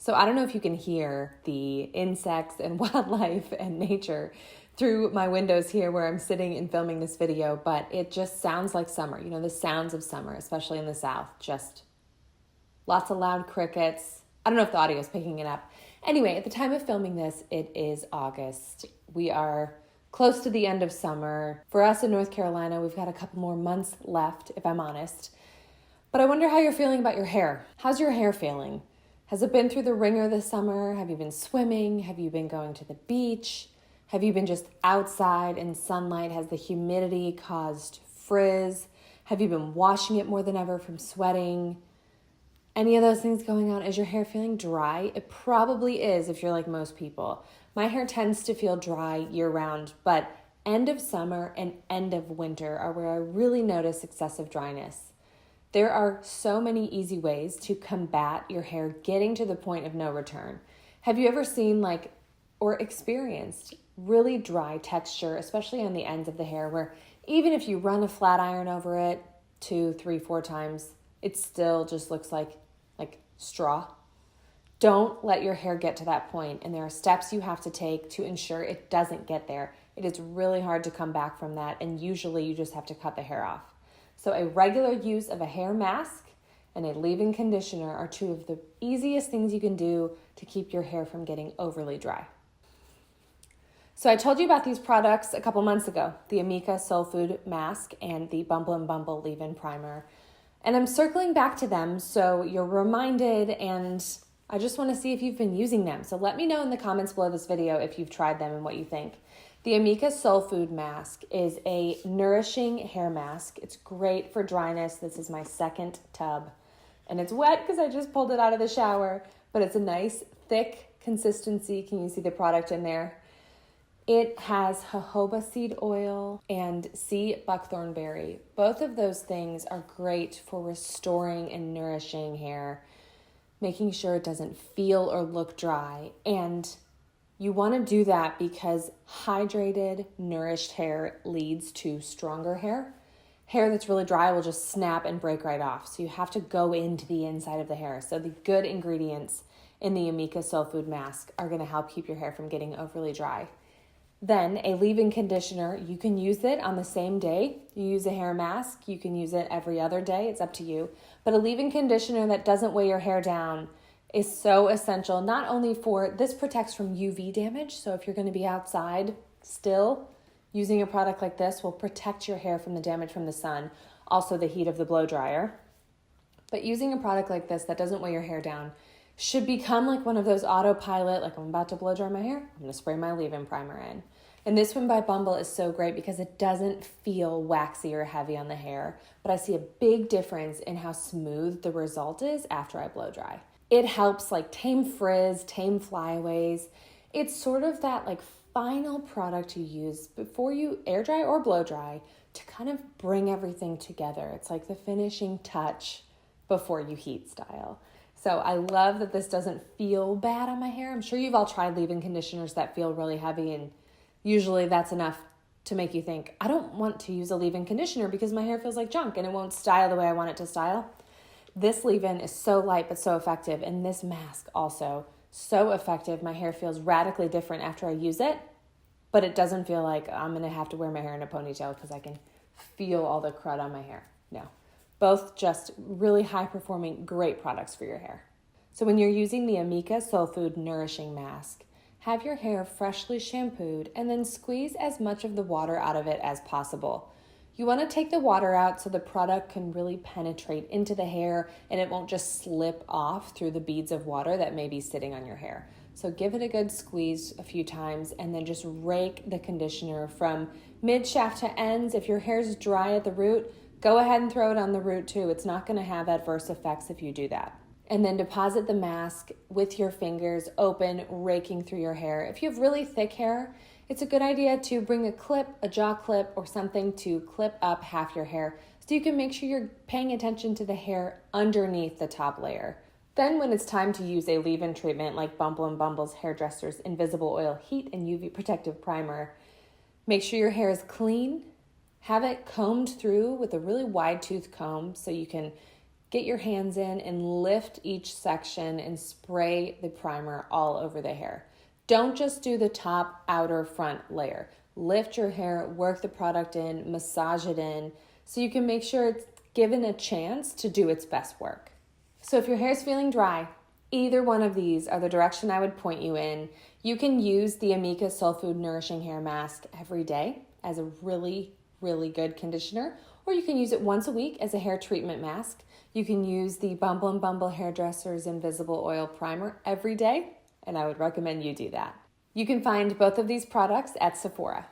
So I don't know if you can hear the insects and wildlife and nature through my windows here where I'm sitting and filming this video, but it just sounds like summer. You know, the sounds of summer, especially in the South, just lots of loud crickets. I don't know if the audio is picking it up. Anyway, at the time of filming this, it is August. We are close to the end of summer. For us in North Carolina, we've got a couple more months left, if I'm honest. But I wonder how you're feeling about your hair. How's your hair feeling? Has it been through the ringer this summer? Have you been swimming? Have you been going to the beach? Have you been just outside in sunlight? Has the humidity caused frizz? Have you been washing it more than ever from sweating? Any of those things going on? Is your hair feeling dry? It probably is if you're like most people. My hair tends to feel dry year-round, but end of summer and end of winter are where I really notice excessive dryness. There are so many easy ways to combat your hair getting to the point of no return. Have you ever seen or experienced really dry texture, especially on the ends of the hair, where even if you run a flat iron over it 2, 3, 4 times, it still just looks like straw? Don't let your hair get to that point, and there are steps you have to take to ensure it doesn't get there. It is really hard to come back from that, and usually you just have to cut the hair off. So a regular use of a hair mask and a leave-in conditioner are two of the easiest things you can do to keep your hair from getting overly dry. So I told you about these products a couple months ago, the Amika Soulfood Mask and the Bumble leave-in primer. And I'm circling back to them so you're reminded, and I just want to see if you've been using them. So let me know in the comments below this video if you've tried them and what you think. The Amika Soulfood Mask is a nourishing hair mask. It's great for dryness. This is my second tub. And it's wet because I just pulled it out of the shower, but it's a nice, thick consistency. Can you see the product in there? It has jojoba seed oil and sea buckthorn berry. Both of those things are great for restoring and nourishing hair, making sure it doesn't feel or look dry. And you want to do that because hydrated, nourished hair leads to stronger hair. Hair that's really dry will just snap and break right off. So you have to go into the inside of the hair. So the good ingredients in the Amika Soulfood Mask are going to help keep your hair from getting overly dry. Then a leave-in conditioner, you can use it on the same day. You use a hair mask, you can use it every other day, it's up to you. But a leave-in conditioner that doesn't weigh your hair down is so essential, not only this protects from UV damage, so if you're going to be outside still, using a product like this will protect your hair from the damage from the sun, also the heat of the blow dryer. But using a product like this that doesn't weigh your hair down should become like one of those autopilot, like I'm about to blow dry my hair, I'm going to spray my leave-in primer in. And this one by Bumble is so great because it doesn't feel waxy or heavy on the hair, but I see a big difference in how smooth the result is after I blow dry. It helps tame frizz, tame flyaways. It's sort of that final product you use before you air dry or blow dry to kind of bring everything together. It's like the finishing touch before you heat style. So I love that this doesn't feel bad on my hair. I'm sure you've all tried leave-in conditioners that feel really heavy, and usually that's enough to make you think, I don't want to use a leave-in conditioner because my hair feels like junk and it won't style the way I want it to style. This leave-in is so light but so effective, and this mask also so effective. My hair feels radically different after I use it, but it doesn't feel like I'm going to have to wear my hair in a ponytail because I can feel all the crud on my hair. No. Both just really high-performing, great products for your hair. So when you're using the Amika Soulfood Nourishing Mask, have your hair freshly shampooed and then squeeze as much of the water out of it as possible. You want to take the water out so the product can really penetrate into the hair and it won't just slip off through the beads of water that may be sitting on your hair. So give it a good squeeze a few times and then just rake the conditioner from mid-shaft to ends. If your hair's dry at the root, go ahead and throw it on the root too. It's not going to have adverse effects if you do that. And then deposit the mask with your fingers open, raking through your hair. If you have really thick hair, it's a good idea to bring a clip, a jaw clip, or something to clip up half your hair so you can make sure you're paying attention to the hair underneath the top layer. Then when it's time to use a leave-in treatment like Bumble's Hairdresser's Invisible Oil Heat and UV Protective Primer, make sure your hair is clean. Have it combed through with a really wide tooth comb so you can get your hands in and lift each section and spray the primer all over the hair. Don't just do the top, outer, front layer. Lift your hair, work the product in, massage it in, so you can make sure it's given a chance to do its best work. So if your hair is feeling dry, either one of these are the direction I would point you in. You can use the Amika Soulfood Nourishing Hair Mask every day as a really, really good conditioner, or you can use it once a week as a hair treatment mask. You can use the Bumble Hairdresser's Invisible Oil Primer every day, and I would recommend you do that. You can find both of these products at Sephora.